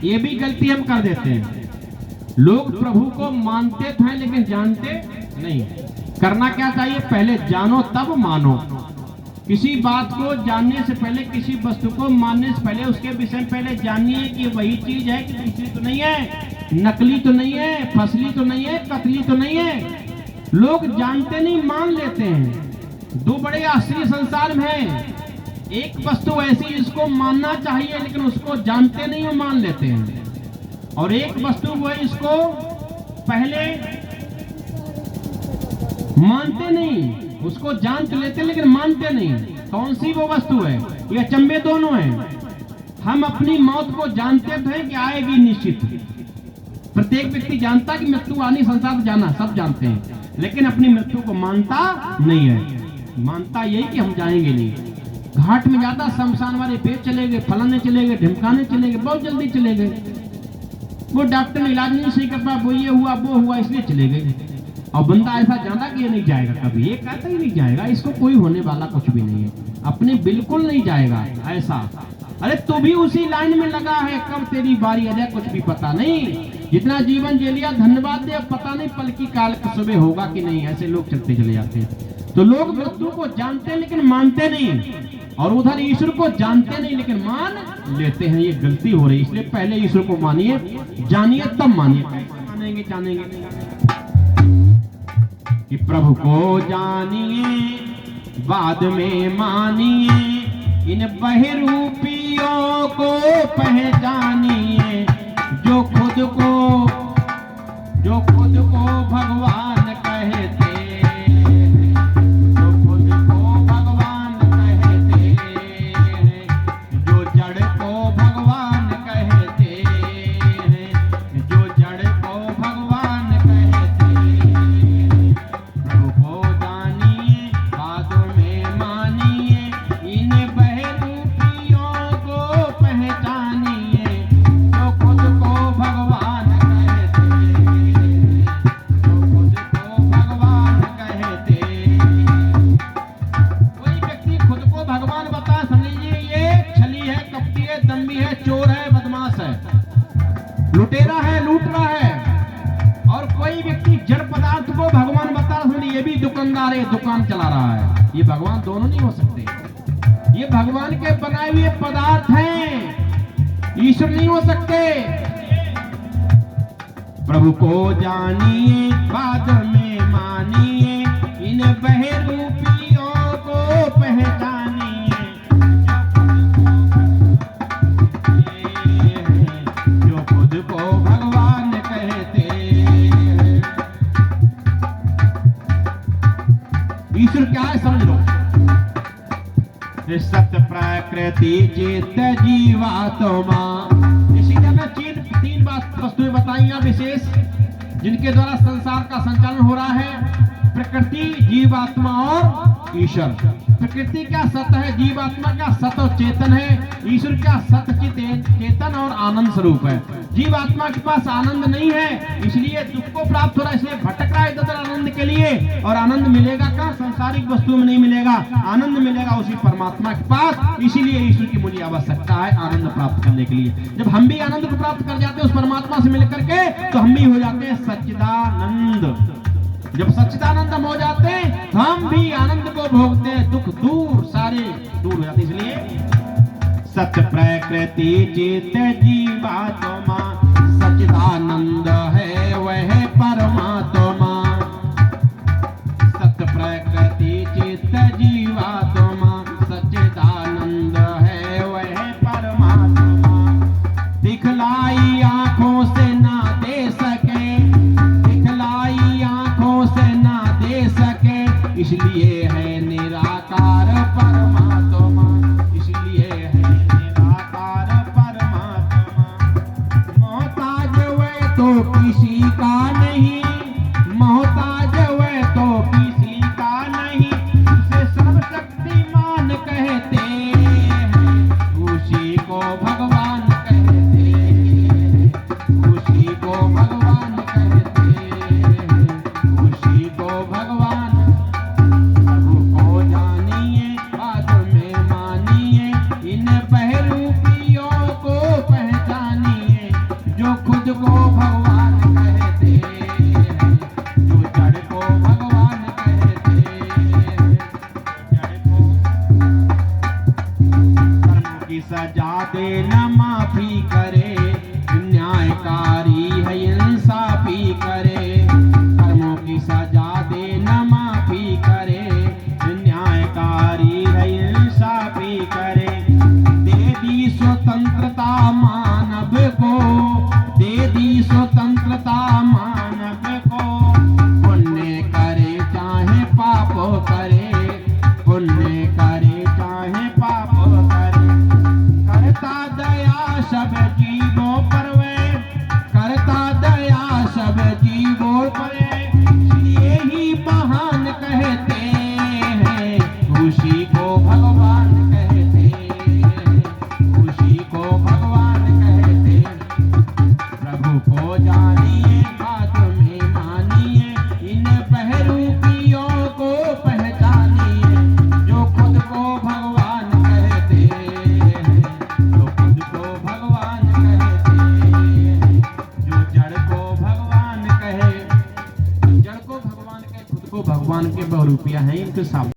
ये भी गलती हम कर देते हैं। लोग प्रभु को मानते तो हैं लेकिन जानते नहीं। करना क्या चाहिए? पहले जानो तब मानो। किसी बात को जानने से पहले, किसी वस्तु को मानने से पहले उसके विषय में पहले जानिए कि वही चीज है कि दूसरी तो नहीं है, नकली तो नहीं है, फसली तो नहीं है, कतली तो नहीं है। लोग जानते नहीं, मान लेते हैं। दो बड़े आश्चर्य संसार में है। एक वस्तु ऐसी जिसको मानना चाहिए लेकिन उसको जानते नहीं और मान लेते हैं, और एक वस्तु वो है इसको पहले मानते नहीं, उसको जान तो लेते लेकिन मानते नहीं। कौन सी वो वस्तु है? ये अचंभे दोनों हैं। हम अपनी मौत को जानते थे कि आएगी निश्चित। प्रत्येक व्यक्ति जानता कि मृत्यु आनी, संसार जाना, सब जानते हैं, लेकिन अपनी मृत्यु को मानता नहीं है। मानता यही कि हम जाएंगे नहीं। घाट में ज्यादा शमशान वाले पेट चले गए, फलाने चले गए, ढिमकाने चले गए, बहुत जल्दी चले गए। वो डॉक्टर ने इलाज नहीं सही कर पाया, वो ये हुआ वो हुआ इसलिए चले गए। और बंदा ऐसा जानता कि ये नहीं जाएगा कभी, ये कहता ही नहीं जाएगा, इसको कोई होने वाला कुछ भी नहीं है, अपने बिल्कुल नहीं जाएगा ऐसा। अरे तू भी उसी लाइन में लगा है, कब तेरी बारी आ जाए कुछ भी पता नहीं। जितना जीवन जी लिया धन्यवाद दे, पता नहीं पल की काल की सुबह होगा कि नहीं। ऐसे लोग चलते चले जाते हैं। तो लोग मृत्यु को जानते हैं लेकिन मानते नहीं, और उधर ईश्वर को जानते नहीं लेकिन मान लेते हैं। ये गलती हो रही है। इसलिए पहले ईश्वर को मानिए, जानिए, तब मानिए। मानेंगे जानेंगे कि प्रभु को जानिए बाद में मानिए, इन बहरूपियों को पहचानिए, जो खुद को भगवान कहते, जो खुद को भगवान कहते, जो जड़ को भगवान कहते, जो जड़ को भगवान कहते। प्रभु को जानिए बाद में मानिए, इन बहरूपियों को पहचानिए, जो खुद को भगवान कहते, जो खुद को भगवान कहते। कोई व्यक्ति खुद को भगवान बता, समझिए ये छली है, कपटी है, दम्भी है, चोर है, बदमाश है, लुटेरा है, लूट रहा है। और कोई व्यक्ति जड़ पदार्थ को भगवान बता, समझिए ये भी दुकानदार है, दुकान चला रहा है। ये भगवान दोनों नहीं हो सकते। ये भगवान के बनाए हुए पदार्थ हैं, ईश्वर नहीं हो सकते। प्रभु को जानिए बाद में मानिए, इन बहरूपियों को पहचानिए, जो खुद को भगवान कहते। ईश्वर क्या है समझ लो। सत्य प्रकृति चित्त जीवात्मा, इसीलिए मैं तीन बात वस्तुएं बताई हैं विशेष, जिनके द्वारा संसार का संचालन हो रहा है। प्रकृति, जीवात्मा और ईश्वर। प्रकृति क्या सत्य है, जीवात्मा क्या सत्य और चेतन है, ईश्वर क्या सत्य चेतन और आनंद स्वरूप है। जीवात्मा के पास आनंद नहीं है, इसलिए दुख को प्राप्त हो रहा है, इसलिए भटक रहा है इधर आनंद के लिए। और आनंद मिलेगा कहाँ? सांसारिक वस्तु में नहीं मिलेगा, आनंद मिलेगा उसी परमात्मा के पास। इसीलिए ईश्वर की मुझे आवश्यकता है आनंद प्राप्त करने के लिए। जब हम भी आनंद को प्राप्त कर जाते हैं उस परमात्मा से मिलकर के, तो हम भी हो जाते हैं सच्चिदानंद। जब सच्चिदानंद हम हो जाते हैं तो हम भी आनंद को भोगते हैं, दुख दूर सारे दूर हो जाते हैं। इसलिए सत्य प्रकृति चित्त जीवात्मा, सच्चिदानंद है वह परमात्मा। सत्य प्रकृति चित्त जीवात्मा, सच्चिदानंद है वह परमात्मा। दिखलाई आंखों से ना दे सके, दिखलाई आंखों से ना दे सके, इसलिए है निराकार परमात्मा, इसलिए है निराकार परमात्मा। मोहताज वह तो किसी का नहीं, मोहताज वह तो किसी का नहीं, उसे सर्वशक्तिमान कहते हैं, उसी को भगवान कहते हैं, उसी को भगवान कहते हैं, उसी को भगवान। प्रभु को जानिए बाद में मानिए, इन बहरूपियों को पहचानिए, माफी करे, न्यायकारी है इंसाफी करे, कर्मों की सजा दे न माफी करे, न्यायकारी है इंसाफी करे। दे दी स्वतंत्रता मानव को, दे दी स्वतंत्रता मानव को, पुण्य करे चाहे पाप करे, पुण्य करे चाहे पाप करे, करता दया सब जीवों पर वे, करता दया सब जीवों पर, इसलिए ही महान कहते हैं, खुशी को भगवान कहते हैं, खुशी को भगवान कहते हैं। प्रभु को जानिए, बात में मानिए, इन बहरूपियों को पहचानिए, जो खुद को भगवान कहते हैं, जो खुद को भगवान कहते हैं, जो जड़ को भगवान कहे, जड़ को भगवान कहे, खुद को भगवान के बहुरूपिया हैं, इनके साथ